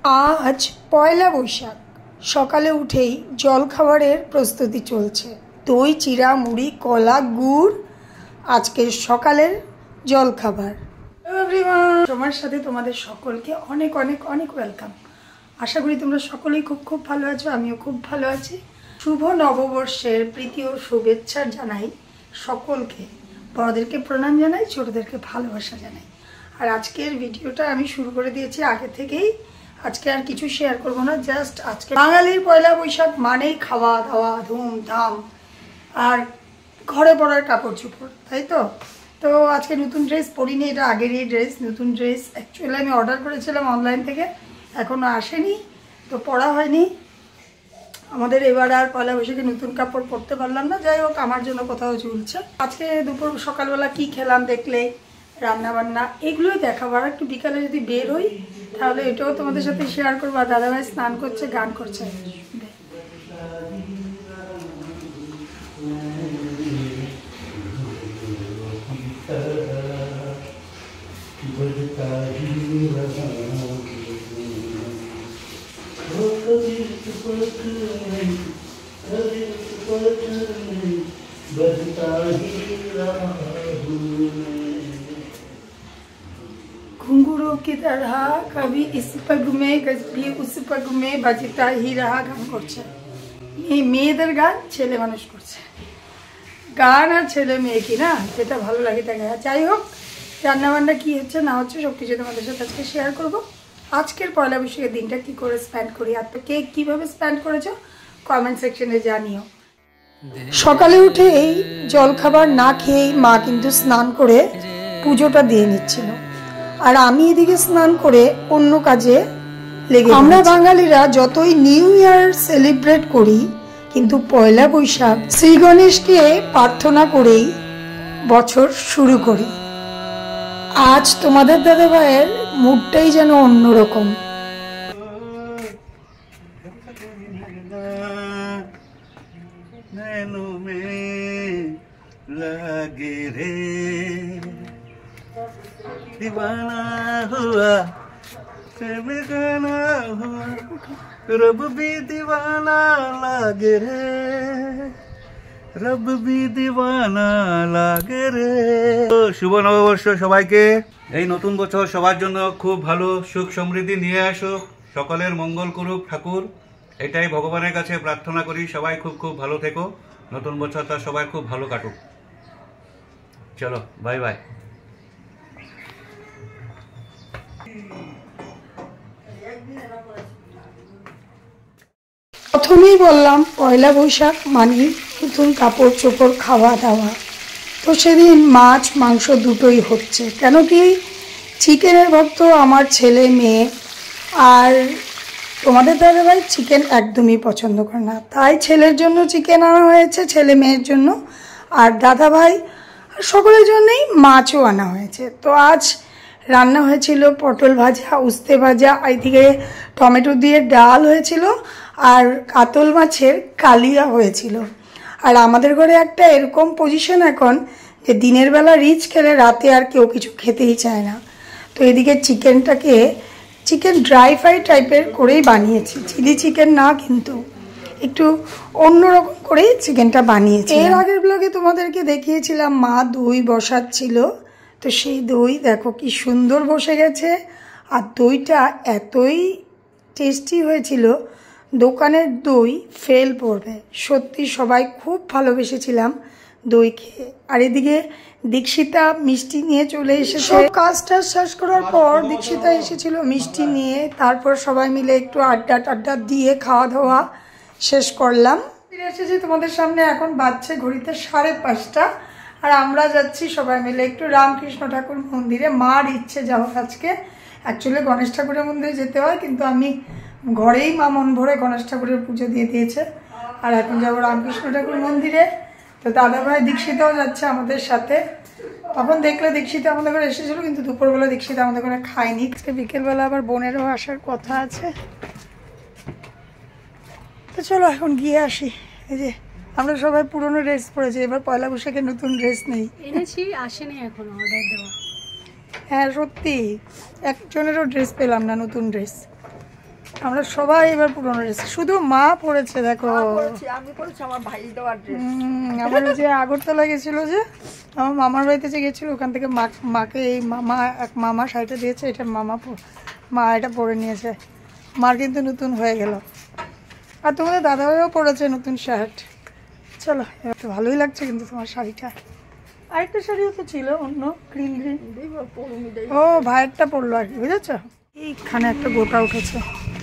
আজ পয়লা বৈশাখ। সকালে উঠেই জলখাবারের প্রস্তুতি চলছে। দই, চিড়া, মুড়ি, কলা, গুড় আজকের সকালের জলখাবার। তোমার সাথে তোমাদের সকলকে অনেক অনেক অনেক ওয়েলকাম। আশা করি তোমরা সকলেই খুব খুব ভালো আছো, আমিও খুব ভালো আছি। শুভ নববর্ষের প্রীতি ও শুভেচ্ছা জানাই সকলকে। বড়দেরকে প্রণাম জানাই, ছোটদেরকে ভালোবাসা জানাই। আর আজকের ভিডিওটা আমি শুরু করে দিয়েছি আগে থেকেই। আজকে আর কিছু শেয়ার করবো না, জাস্ট আজকে বাঙালির পয়লা বৈশাখ মানেই খাওয়া দাওয়া, ধুমধাম আর ঘরে পরার কাপড় চোপড়, তাই তো। তো আজকে নতুন ড্রেস পরিনি, এটা আগেরই ড্রেস। নতুন ড্রেস অ্যাকচুয়ালি আমি অর্ডার করেছিলাম অনলাইন থেকে, এখনও আসেনি, তো পরা হয়নি। আমাদের এবার আর পয়লা বৈশাখে নতুন কাপড় পরতে পারলাম না। যাই হোক, আমার জন্য কোথাও ঝুলছে। আজকে দুপুর সকালবেলা কি খেলাম দেখলে, রান্না বান্না এগুলোই দেখাবো। আর একটু বিকালে যদি বের হই তাহলে এটাও তোমাদের সাথে শেয়ার করবো। আর দাদাভাই স্নান করছে, গান করছে। घुंघरू की तरह कभी इस पग में कभी उस पग में बजता ही रहा গান করছে। মেয়েদের গান ছেলে মানুষ করছে, গান আর ছেলে মেয়ে কি না, যেটা ভালো লাগে তাকে। যাই হোক, রান্নাবান্না কি হচ্ছে না হচ্ছে সব কিছু তোমাদের সাথে আজকে শেয়ার করবো। আজকের পয়লা বৈশাখের দিনটা কি করে স্পেন্ড করি, আর তো কে কীভাবে স্পেন্ড করেছো কমেন্ট সেকশনে জানিও। সকালে উঠে এই জলখাবার না খেয়েই মা কিন্তু স্নান করে পুজোটা দিয়ে নিচ্ছিল, আর আমি এদিকে স্নান করে অন্য কাজে লেগে। আমরা বাঙালিরা যতই নিউ ইয়ার সেলিব্রেট করি, কিন্তু পয়লা বৈশাখ শ্রী গণেশকে প্রার্থনা করেই বছর শুরু করি। আজ তোমাদের দাদাভাইয়ের মুডটাই যেন অন্যরকম। लगे रे दीवाना हुआ बेगाना हुआ रब भी दीवाना लागे रे रब भी दीवाना लागे रे। শুভ নববর্ষ সবাইকে। এই নতুন বছর সবার জন্য খুব ভালো সুখ সমৃদ্ধি নিয়ে আসুক, সকলের মঙ্গল করুক ঠাকুর, এটাই ভগবানের কাছে প্রার্থনা করি। সবাই খুব খুব ভালো থেকো, নতুন বছরটা সবাই খুব ভালো কাটুক। চলো বাই বাই। প্রথমেই বললাম পয়লা বৈশাখ মানে নতুন কাপড় চোপড়, খাওয়া দাওয়া। তো সেদিন মাছ মাংস দুটোই হচ্ছে। কেন কি, চিকেনের ভক্ত আমার ছেলে মেয়ে, আর তোমাদের দাদাভাই চিকেন একদমই পছন্দ করে না, তাই ছেলের জন্য চিকেন আনা হয়েছে, ছেলে মেয়ের জন্য, আর দাদাভাই সকলের জন্যই মাছও আনা হয়েছে। তো আজ রান্না হয়েছিল পটল ভাজা, উস্তে ভাজা, এইদিকে টমেটো দিয়ে ডাল হয়েছিল, আর কাতল মাছের কালিয়া হয়েছিল। আর আমাদের ঘরে একটা এরকম পজিশন এখন যে দিনের বেলা রিচ খেলে রাতে আর কেউ কিছু খেতেই চায় না। তো এদিকে চিকেনটাকে চিকেন ড্রাই ফ্রাই টাইপের করেই বানিয়েছি, চিলি চিকেন না, কিন্তু একটু অন্যরকম করেই চিকেনটা বানিয়েছি। এর আগের ব্লগে তোমাদেরকে দেখিয়েছিলাম মা দই বসাচ্ছিল, তো সেই দই দেখো কি সুন্দর বসে গেছে। আর দইটা এতই টেস্টি হয়েছিল, দোকানের দই ফেল পড়বে। সত্যি সবাই খুব ভালোবেসেছিলাম দই খেয়ে। আর এদিকে দীক্ষিতা মিষ্টি নিয়ে চলে এসেছে। কাজটা শেষ করার পর দীক্ষিতা এসেছিল মিষ্টি নিয়ে, তারপর সবাই মিলে একটু আড্ডা দিয়ে খাওয়া দাওয়া শেষ করলাম। ফিরে এসেছি তোমাদের সামনে, এখন বাজছে ঘড়িতে 5:30, আর আমরা যাচ্ছি সবাই মিলে একটু রামকৃষ্ণ ঠাকুর মন্দিরে। মার ইচ্ছে যাও আজকে, অ্যাকচুয়ালি গণেশ ঠাকুরের মন্দিরে যেতে হয়, কিন্তু আমি ঘরেই মা মন ভরে গণেশ ঠাকুরের পুজো দিয়ে দিয়েছে। আর এখন যাবো রামকৃষ্ণ ঠাকুর মন্দিরে। তো দাদাভাই দীক্ষিতাও যাচ্ছে আমাদের সাথে। তখন দেখলে দীক্ষিতা আমাদের ঘরে এসেছিলো, কিন্তু দুপুরবেলা দীক্ষিতা আমাদের ঘরে খায়নি। আজকে বিকেলবেলা আবার বোনেরও আসার কথা আছে। তো চলো এখন গিয়ে আসি। এই যে আমরা সবাই পুরনো ড্রেস পরেছি, এবার পয়লা বৈশাখে নতুন ড্রেস নেই, এনেছি, আসেনি এখন অর্ডার দেওয়া। হ্যাঁ সত্যি একজনেরও ড্রেস পেলাম না, নতুন ড্রেস। আমরা সবাই এবার পুরনো ড্রেস, শুধু মা পরেছে দেখো। আমি পরেছি আমার ভাই দেওয়ার ড্রেস। আমার যে আগরতলা গেছিল, যে আমার মামার বাড়িতে যে গেছিল, ওখান থেকে মাকে এই মামা শাড়িটা দিয়েছে, এটা মা এটা পরে নিয়েছে। মার কিন্তু নতুন হয়ে গেল। আর তোমাদের দাদাভাইও পরেছে নতুন শার্ট। চলো, এবার তো ভালোই লাগছে কিন্তু তোমার শাড়িটা। আরেকটা শাড়িও তো ছিল অন্য গ্রিন। ও ভাইয়েরটা পরলো আর কি, বুঝেছ? এইখানে একটা গোটা উঠেছে,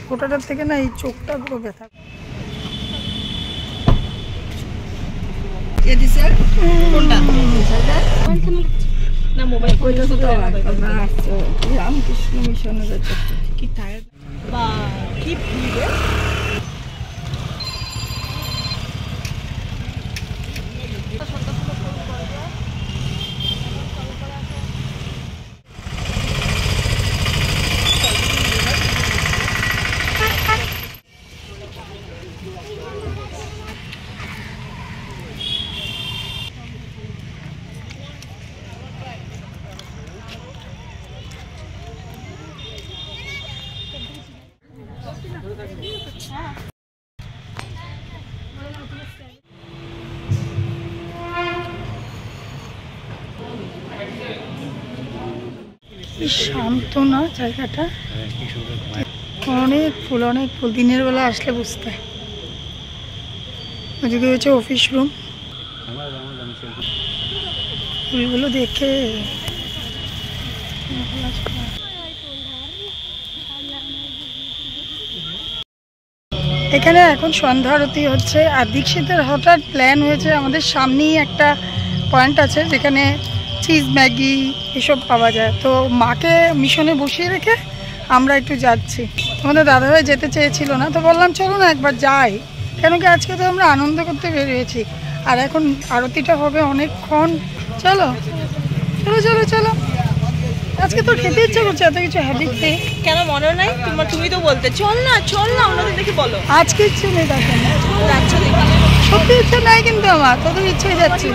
গোটাটার থেকে না এই চোখটা পুরো ব্যথা। রামকৃষ্ণ মিশনের কি টায়ার বা কি ভিড়। শান্ত না জায়গাটা, অনেক ফুল অনেক ফুল। দিনের বেলা আসলে বুঝতে। ওদিকে হচ্ছে অফিস রুম, ফুলগুলো দেখে এখানে এখন সন্ধ্যা আরতি হচ্ছে। আর দীক্ষিতের হঠাৎ প্ল্যান হয়েছে, আমাদের সামনেই একটা পয়েন্ট আছে যেখানে চিজ ম্যাগি এসব পাওয়া যায়, তো মাকে মিশনে বসিয়ে রেখে আমরা একটু যাচ্ছি। তোমাদের দাদাভাই যেতে চেয়েছিল না, তো বললাম চলো না একবার যাই, কেন কি আজকে তো আমরা আনন্দ করতে বেরিয়েছি। আর এখন আরতিটা হবে অনেকক্ষণ। চলো চলো চলো চলো, আজকে তো খেতে ইচ্ছা করছে, এত কিছু হ্যাবিট নেই। কেন মনে নাই তোমার? তুমি তো বলতে চল না চল না, ওনাদের দেখে বলো। আজকে ইচ্ছে নেই, দেখেন যাচ্ছ দেখি। সত্যি ইচ্ছে নাই, কিন্তু আমার তোদের ইচ্ছে যাচ্ছে।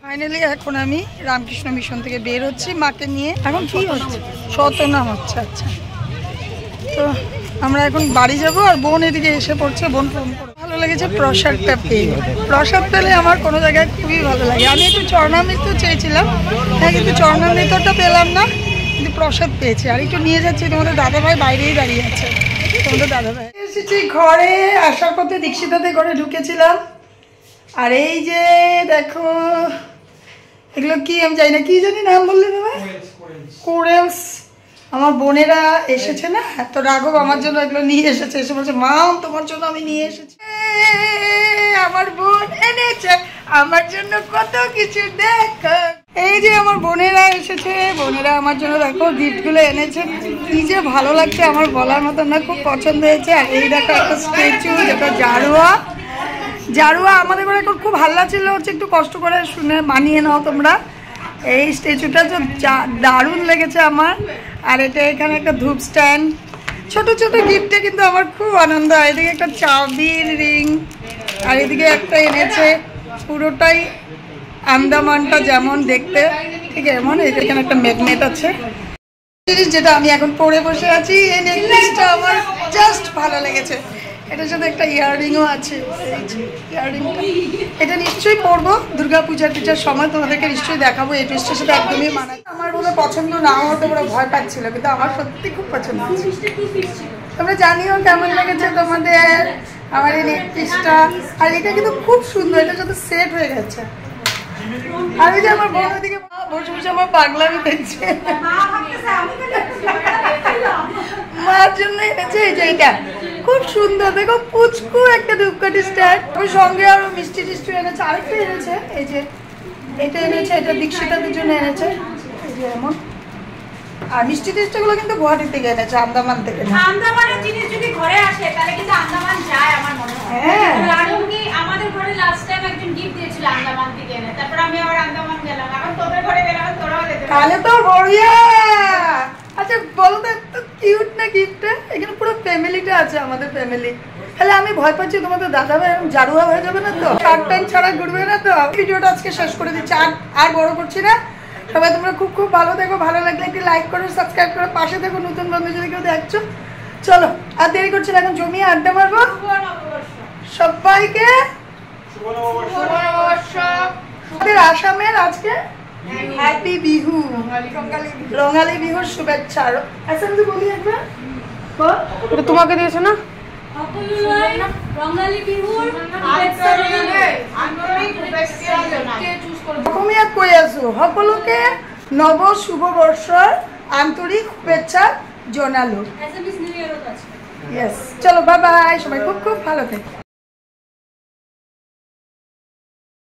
ফাইনালি এখন আমি রামকৃষ্ণ মিশন থেকে বের হচ্ছি মাকে নিয়ে। এখন কি হচ্ছে? শতনাম হচ্ছে। আচ্ছা, তো আমরা এখন বাড়ি যাব। আর বোন এদিকে এসে পড়ছে, বোন ফোন করে। ভালো লেগেছে প্রসাদটা পেয়ে। প্রসাদ পেলে আমার কোনো জায়গায় খুবই ভালো লাগে। আমি একটু চরণামৃত চেয়েছিলাম, হ্যাঁ, কিন্তু চরণামৃতটা পেলাম না, কিন্তু প্রসাদ পেয়েছি। আর একটু নিয়ে যাচ্ছি, তোমাদের দাদাভাই বাইরেই দাঁড়িয়ে আছে। তোমাদের দাদাভাই এসেছি ঘরে, আসার পথে দীক্ষিতাতে ঘরে ঢুকেছিলাম। আর এই যে দেখো, এগুলো কি আমি জানি না, কি জানি নাম বললে বাবা? কোরেলস। আমার বোনেরা এসেছে না, তো রাঘব আমার জন্য এগুলো নিয়ে এসেছে। এসে বলছে মা তোমার জন্য আমি নিয়ে এসেছি। আমার বোন এনেছে আমার জন্য কত কিছু, দেখো। এই যে আমার বোনেরা এসেছে, বোনেরা আমার জন্য দেখো গিফটগুলো এনেছে। কি যে ভালো লাগছে আমার বলার মতো না, খুব পছন্দ হয়েছে। আর এই দেখো একটা স্ট্যাচু, যেটা জারুয়া আমাদের ঘরে এখন খুব হাল্লা ছিল, হচ্ছে একটু কষ্ট করে শুনে মানিয়ে নাও তোমরা। এই স্ট্যাচুটা তো দারুণ লেগেছে আমার। আর এটা এখানে একটা ধূপ স্ট্যান্ড, ছোট ছোট গিফটে কিন্তু আমার খুব আনন্দ হয়। এদিকে একটা চাবির রিং, আর এদিকে একটা এনেছে পুরোটাই আন্দামানটা যেমন দেখতে ঠিক এমন। এখানে একটা ম্যাগনেট আছে, যেটা আমি এখন পরে বসে আছি। এই নেকলেসটা আমার জাস্ট ভালো লেগেছে। এটার সাথে একটা ইয়াররিংও আছে, ইয়াররিংটা এটা নিশ্চয়ই পরবো দুর্গা পূজার সময়, তোমাদেরকে নিশ্চয়ই দেখাবো। এই ড্রেসটার সাথে একদমই মানায়। আমার বলে পছন্দ নাও হতে পুরো ভয় পাচ্ছিল, কিন্তু আমার সত্যি খুব পছন্দ হয়েছে। তোমরা জানিও কেমন লেগেছে তোমাদের আমার এই নেক পিসটা। আর এটা কিন্তু খুব সুন্দর, এটার সাথে সেট হয়ে গেছে। আর এই যে আমার বোন ওদিকে বসে বসে আমার পাগলামি দেখছে, মার জন্য এনেছে এই যে এটা খুব সুন্দর। দেখো পুচকু একটা ধূপকাঠি স্ট্যান্ড, ওর সঙ্গে আরো মিষ্টি টিষ্টি এনেছে। আরেকটা এনেছে এই যে এটা এনেছে, এটা দীক্ষিতাদের জন্য এনেছে এই যে এমন। আর মিষ্টি টিষ্টি গুলো কিন্তু গুয়াহাটি থেকে এনেছে, আন্দামান থেকে। আন্দামানের জিনিস যদি ঘরে আসে তাহলে কিন্তু আন্দামান যায় আমার মনে হয়। হ্যাঁ, কারণ কি আমাদের ঘরে লাস্ট টাইম একজন গিফট দিয়েছিল আন্দামান থেকে এনে, তারপর আমি আবার আন্দামান গেলাম। এখন তোদের ঘরে গেলাম, তোরাও যেতে পারবি। তাহলে তো বড়িয়া। আচ্ছা বলো তো, এত কিউট না গিফটটা? এখানে পুরো ফ্যামিলিটা আছে, আমাদের ফ্যামিলি। তাহলে আমি ভয় পাচ্ছি তোমাদের দাদা ভাই জারুয়া হয়ে যাবে না তো, শার্ট প্যান্ট ছাড়া ঘুরবে না তো? ভিডিওটা আজকে শেষ করে দিচ্ছি, আর বড় করছি না। সবাই তোমরা খুব খুব ভালো দেখো, ভালো লাগলে একটি লাইক করো, সাবস্ক্রাইব করো, পাশে দেখো নতুন বন্ধু যদি কেউ দেখছো। চলো আর দেরি করছি না, এখন জমিয়ে আড্ডা মারবো। সবাইকে আমাদের আসামের আজকে হ্যাপি বিহু, রঙালী বিহুর শুভেচ্ছা। আসামে বলি একবার, এটা তোমাকে দিয়েছে না? রঙালী বিহুর অসমীয়াত কৈ আছো, সকলোকে নৱ শুভ বৰ্ষৰ আন্তৰিক শুভেচ্ছা জনালো। নিউ ইয়ারও আছে। ইয়েস, চলো বাই বাই, সবাই খুব খুব ভালো থেকো।